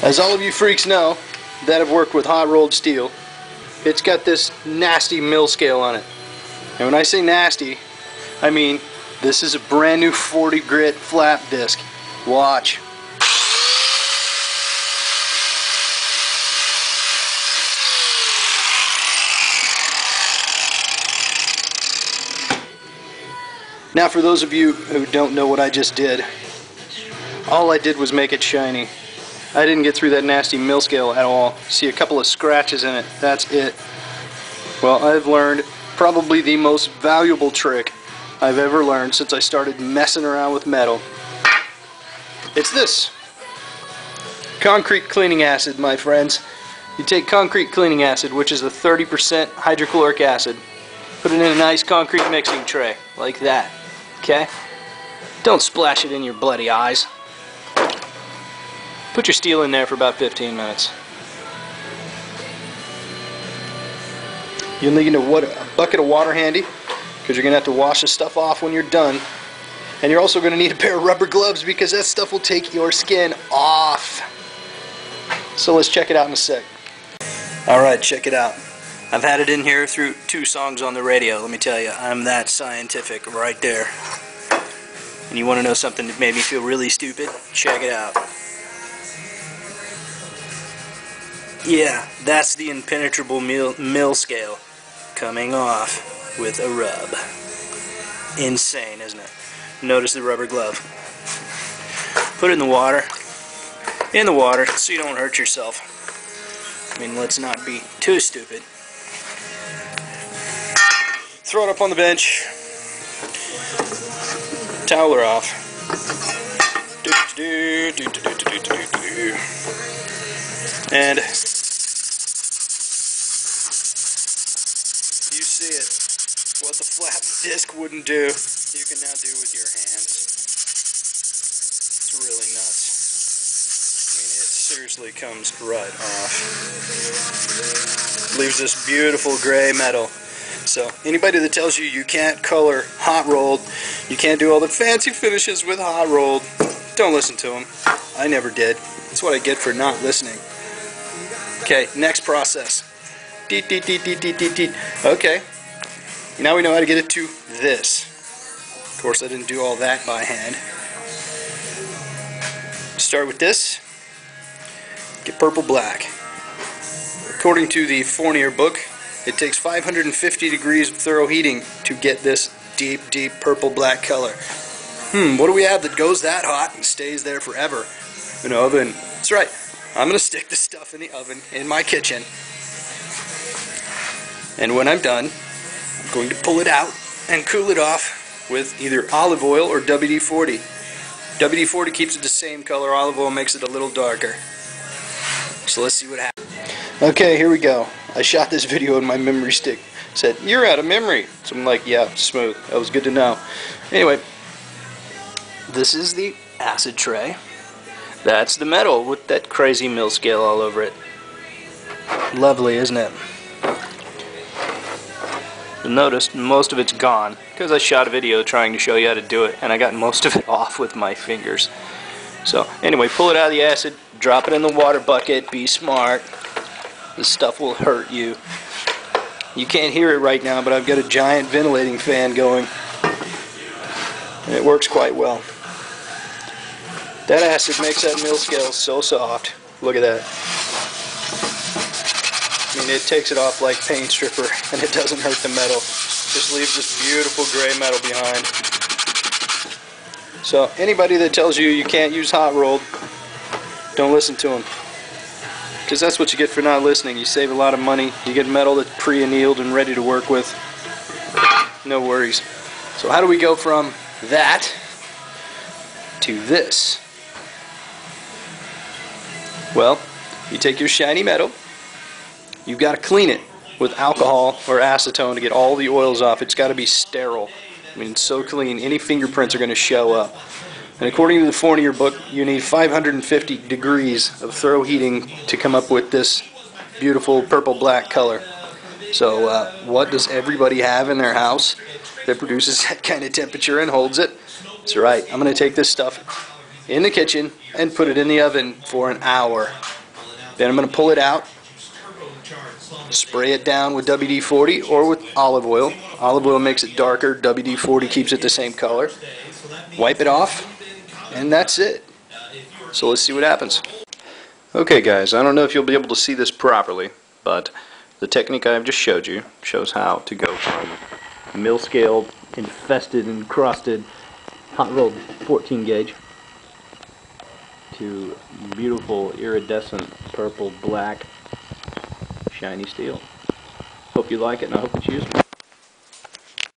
As all of you freaks know that have worked with hot rolled steel, it's got this nasty mill scale on it. And when I say nasty, I mean this is a brand new 40 grit flap disc. Watch. Now for those of you who don't know what I just did, all I did was make it shiny. I didn't get through that nasty mill scale at all. See a couple of scratches in it, that's it. Well, I've learned probably the most valuable trick I've ever learned since I started messing around with metal. It's this. Concrete cleaning acid, my friends. You take concrete cleaning acid, which is a 30% hydrochloric acid, put it in a nice concrete mixing tray, like that. Okay? Don't splash it in your bloody eyes. Put your steel in there for about 15 minutes. You'll need a bucket of water handy, because you're going to have to wash the stuff off when you're done. And you're also going to need a pair of rubber gloves, because that stuff will take your skin off. So let's check it out in a sec. Alright, check it out. I've had it in here through 2 songs on the radio. Let me tell you, I'm that scientific right there. And you want to know something that made me feel really stupid? Check it out. Yeah, that's the impenetrable mill scale coming off with a rub. Insane, isn't it? Notice the rubber glove. Put it in the water. In the water, so you don't hurt yourself. I mean, let's not be too stupid. Throw it up on the bench. Towel her off. And you see it. What the flap disc wouldn't do, you can now do with your hands. It's really nuts. I mean, it seriously comes right off. Leaves this beautiful gray metal. So anybody that tells you you can't color hot rolled, you can't do all the fancy finishes with hot rolled, don't listen to them. I never did. That's what I get for not listening. Okay, next process. Okay, now we know how to get it to this. Of course, I didn't do all that by hand. Start with this. Get purple black. According to the Fournier book, it takes 550 degrees of thorough heating to get this deep, deep purple black color. What do we have that goes that hot and stays there forever? An oven. That's right. I'm going to stick this stuff in the oven in my kitchen. And when I'm done, I'm going to pull it out and cool it off with either olive oil or WD-40. WD-40 keeps it the same color. Olive oil makes it a little darker. So let's see what happens. Okay, here we go. I shot this video in my memory stick. It said, "You're out of memory." So I'm like, yeah, smooth. That was good to know. Anyway, this is the acid tray. That's the metal with that crazy mill scale all over it. Lovely, isn't it? You'll notice most of it's gone because I shot a video trying to show you how to do it, and I got most of it off with my fingers. So anyway, pull it out of the acid, drop it in the water bucket, be smart. This stuff will hurt you. You can't hear it right now, but I've got a giant ventilating fan going, and it works quite well. That acid makes that mill scale so soft. Look at that. I mean, it takes it off like paint stripper, and it doesn't hurt the metal. Just leaves this beautiful gray metal behind. So anybody that tells you you can't use hot rolled, don't listen to them. Because that's what you get for not listening. You save a lot of money. You get metal that's pre-annealed and ready to work with. No worries. So how do we go from that to this? Well, you take your shiny metal, you've got to clean it with alcohol or acetone to get all the oils off. It's got to be sterile. I mean, it's so clean, any fingerprints are going to show up. And according to the Fournier book, you need 550 degrees of thorough heating to come up with this beautiful purple-black color. So what does everybody have in their house that produces that kind of temperature and holds it? That's right, I'm going to take this stuff in the kitchen and put it in the oven for an hour. Then I'm going to pull it out, spray it down with WD-40 or with olive oil. Olive oil makes it darker, WD-40 keeps it the same color. Wipe it off, and that's it. So let's see what happens. Okay guys, I don't know if you'll be able to see this properly, but the technique I've just showed you shows how to go from mill scale infested and crusted hot rolled 14 gauge to beautiful iridescent purple black shiny steel. Hope you like it, and I hope it's useful.